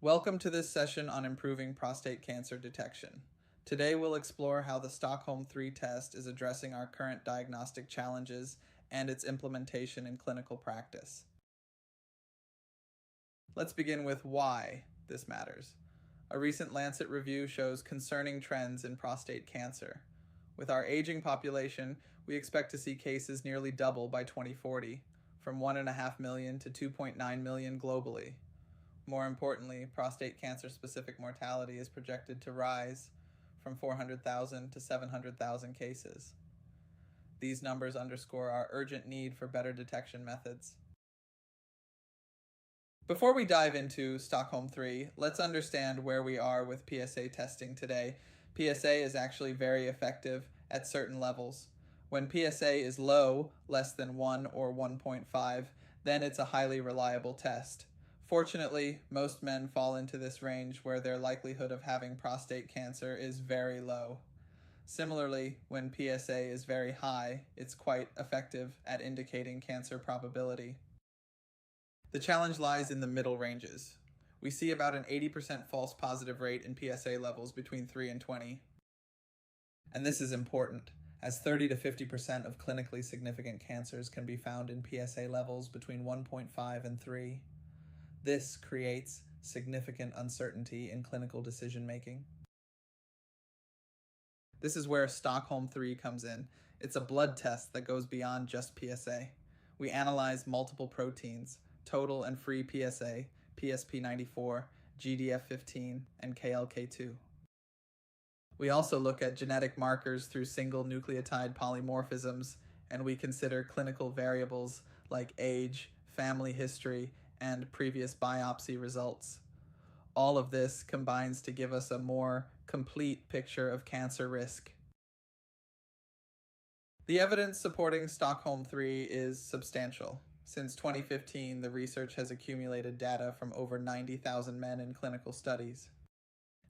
Welcome to this session on improving prostate cancer detection. Today we'll explore how the Stockholm3 test is addressing our current diagnostic challenges and its implementation in clinical practice. Let's begin with why this matters. A recent Lancet review shows concerning trends in prostate cancer. With our aging population, we expect to see cases nearly double by 2040, from 1.5 million to 2.9 million globally. More importantly, prostate cancer-specific mortality is projected to rise from 400,000 to 700,000 cases. These numbers underscore our urgent need for better detection methods. Before we dive into Stockholm3, let's understand where we are with PSA testing today. PSA is actually very effective at certain levels. When PSA is low, less than 1 or 1.5, then it's a highly reliable test. Fortunately, most men fall into this range where their likelihood of having prostate cancer is very low. Similarly, when PSA is very high, it's quite effective at indicating cancer probability. The challenge lies in the middle ranges. We see about an 80% false positive rate in PSA levels between 3 and 20. And this is important, as 30 to 50% of clinically significant cancers can be found in PSA levels between 1.5 and 3. This creates significant uncertainty in clinical decision-making. This is where Stockholm3 comes in. It's a blood test that goes beyond just PSA. We analyze multiple proteins, total and free PSA, PSP94, GDF15, and KLK2. We also look at genetic markers through single nucleotide polymorphisms, and we consider clinical variables like age, family history, and previous biopsy results. All of this combines to give us a more complete picture of cancer risk. The evidence supporting Stockholm3 is substantial. Since 2015, the research has accumulated data from over 90,000 men in clinical studies.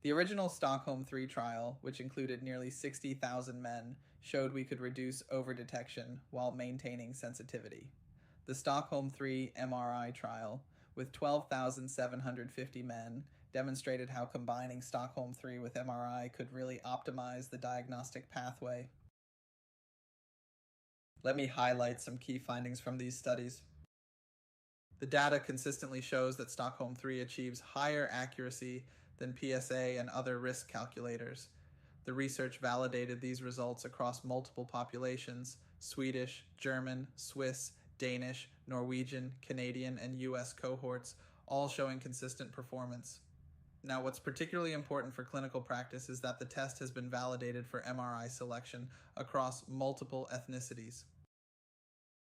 The original Stockholm3 trial, which included nearly 60,000 men, showed we could reduce overdetection while maintaining sensitivity. The Stockholm3 MRI trial, with 12,750 men, demonstrated how combining Stockholm3 with MRI could really optimize the diagnostic pathway. Let me highlight some key findings from these studies. The data consistently shows that Stockholm3 achieves higher accuracy than PSA and other risk calculators. The research validated these results across multiple populations: Swedish, German, Swiss, Danish, Norwegian, Canadian, and US cohorts, all showing consistent performance. Now, what's particularly important for clinical practice is that the test has been validated for MRI selection across multiple ethnicities.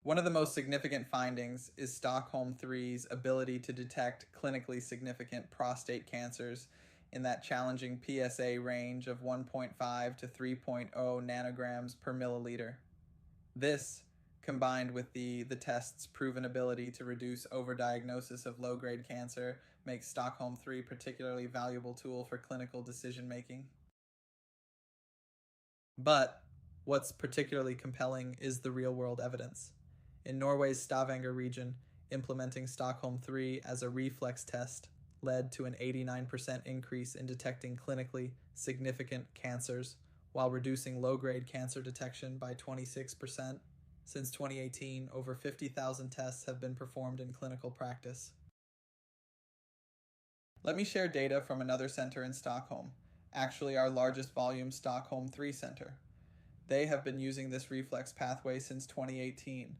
One of the most significant findings is Stockholm3's ability to detect clinically significant prostate cancers in that challenging PSA range of 1.5 to 3.0 nanograms per milliliter. This, combined with the test's proven ability to reduce overdiagnosis of low-grade cancer, makes Stockholm3 a particularly valuable tool for clinical decision-making. But what's particularly compelling is the real-world evidence. In Norway's Stavanger region, implementing Stockholm3 as a reflex test led to an 89% increase in detecting clinically significant cancers, while reducing low-grade cancer detection by 26%. Since 2018, over 50,000 tests have been performed in clinical practice. Let me share data from another center in Stockholm, actually our largest volume Stockholm3 center. They have been using this reflex pathway since 2018,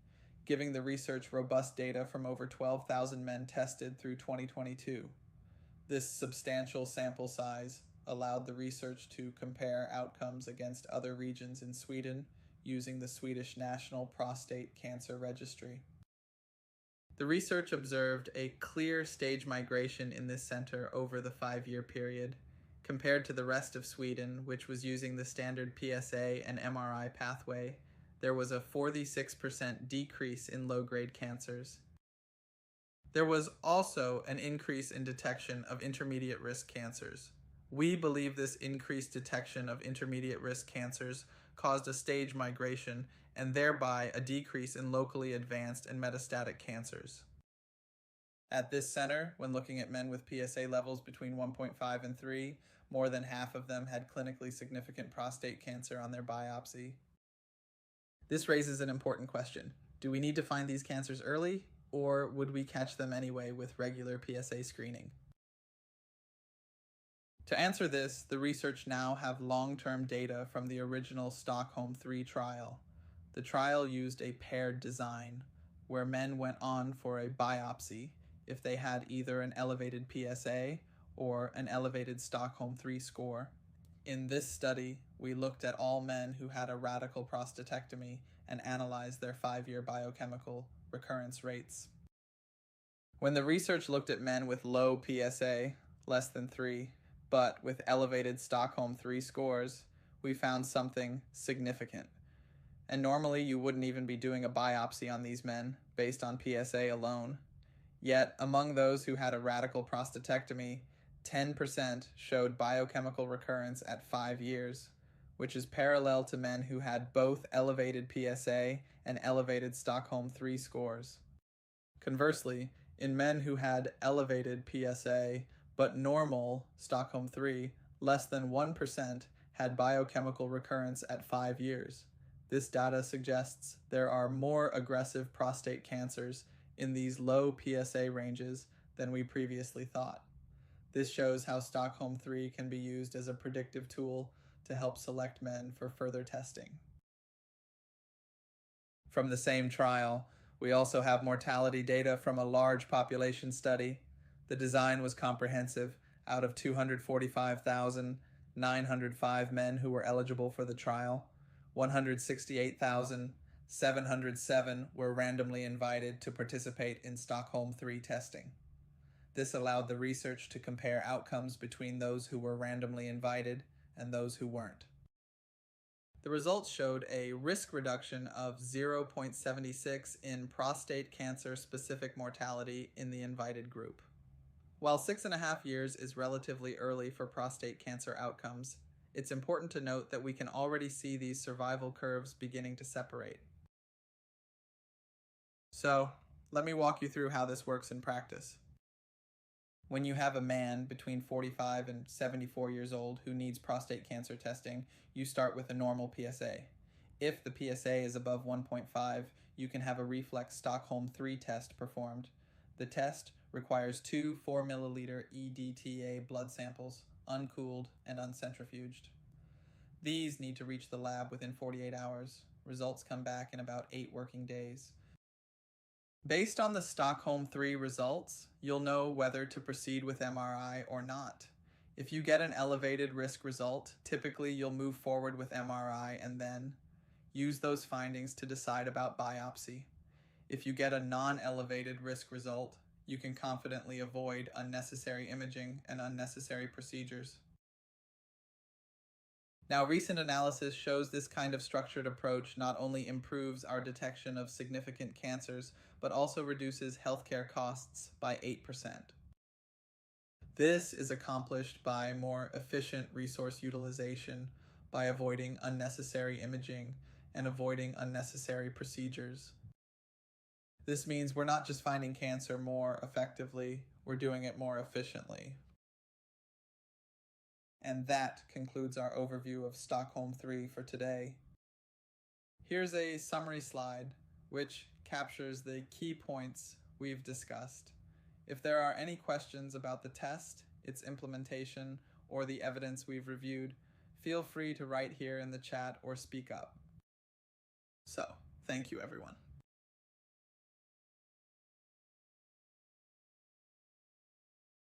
giving the research robust data from over 12,000 men tested through 2022. This substantial sample size allowed the research to compare outcomes against other regions in Sweden using the Swedish National Prostate Cancer Registry. The research observed a clear stage migration in this center over the 5-year period. Compared to the rest of Sweden, which was using the standard PSA and MRI pathway, there was a 46% decrease in low-grade cancers. There was also an increase in detection of intermediate-risk cancers. We believe this increased detection of intermediate-risk cancers caused a stage migration and thereby a decrease in locally advanced and metastatic cancers. At this center, when looking at men with PSA levels between 1.5 and 3, more than half of them had clinically significant prostate cancer on their biopsy. This raises an important question. Do we need to find these cancers early, or would we catch them anyway with regular PSA screening? To answer this, the research now have long-term data from the original Stockholm3 trial. The trial used a paired design, where men went on for a biopsy if they had either an elevated PSA or an elevated Stockholm3 score. In this study, we looked at all men who had a radical prostatectomy and analyzed their 5-year biochemical recurrence rates. When the research looked at men with low PSA, less than 3, but with elevated Stockholm3 scores, we found something significant. And normally you wouldn't even be doing a biopsy on these men based on PSA alone. Yet, among those who had a radical prostatectomy, 10% showed biochemical recurrence at 5 years, which is parallel to men who had both elevated PSA and elevated Stockholm3 scores. Conversely, in men who had elevated PSA but normal Stockholm3, less than 1% had biochemical recurrence at 5 years. This data suggests there are more aggressive prostate cancers in these low PSA ranges than we previously thought. This shows how Stockholm3 can be used as a predictive tool to help select men for further testing. From the same trial, we also have mortality data from a large population study. The design was comprehensive. Out of 245,905 men who were eligible for the trial, 168,707 were randomly invited to participate in Stockholm3 testing. This allowed the research to compare outcomes between those who were randomly invited and those who weren't. The results showed a risk reduction of 0.76 in prostate cancer-specific mortality in the invited group. While 6.5 years is relatively early for prostate cancer outcomes, it's important to note that we can already see these survival curves beginning to separate. So, let me walk you through how this works in practice. When you have a man between 45 and 74 years old who needs prostate cancer testing, you start with a normal PSA. If the PSA is above 1.5, you can have a reflex Stockholm3 test performed. The test requires 2 4 milliliter EDTA blood samples, uncooled and uncentrifuged. These need to reach the lab within 48 hours. Results come back in about 8 working days. Based on the Stockholm3 results, you'll know whether to proceed with MRI or not. If you get an elevated risk result, typically you'll move forward with MRI and then use those findings to decide about biopsy. If you get a non-elevated risk result, you can confidently avoid unnecessary imaging and unnecessary procedures. Now, recent analysis shows this kind of structured approach not only improves our detection of significant cancers, but also reduces healthcare costs by 8%. This is accomplished by more efficient resource utilization, by avoiding unnecessary imaging and avoiding unnecessary procedures. This means we're not just finding cancer more effectively, we're doing it more efficiently. And that concludes our overview of Stockholm3 for today. Here's a summary slide which captures the key points we've discussed. If there are any questions about the test, its implementation, or the evidence we've reviewed, feel free to write here in the chat or speak up. So, thank you everyone.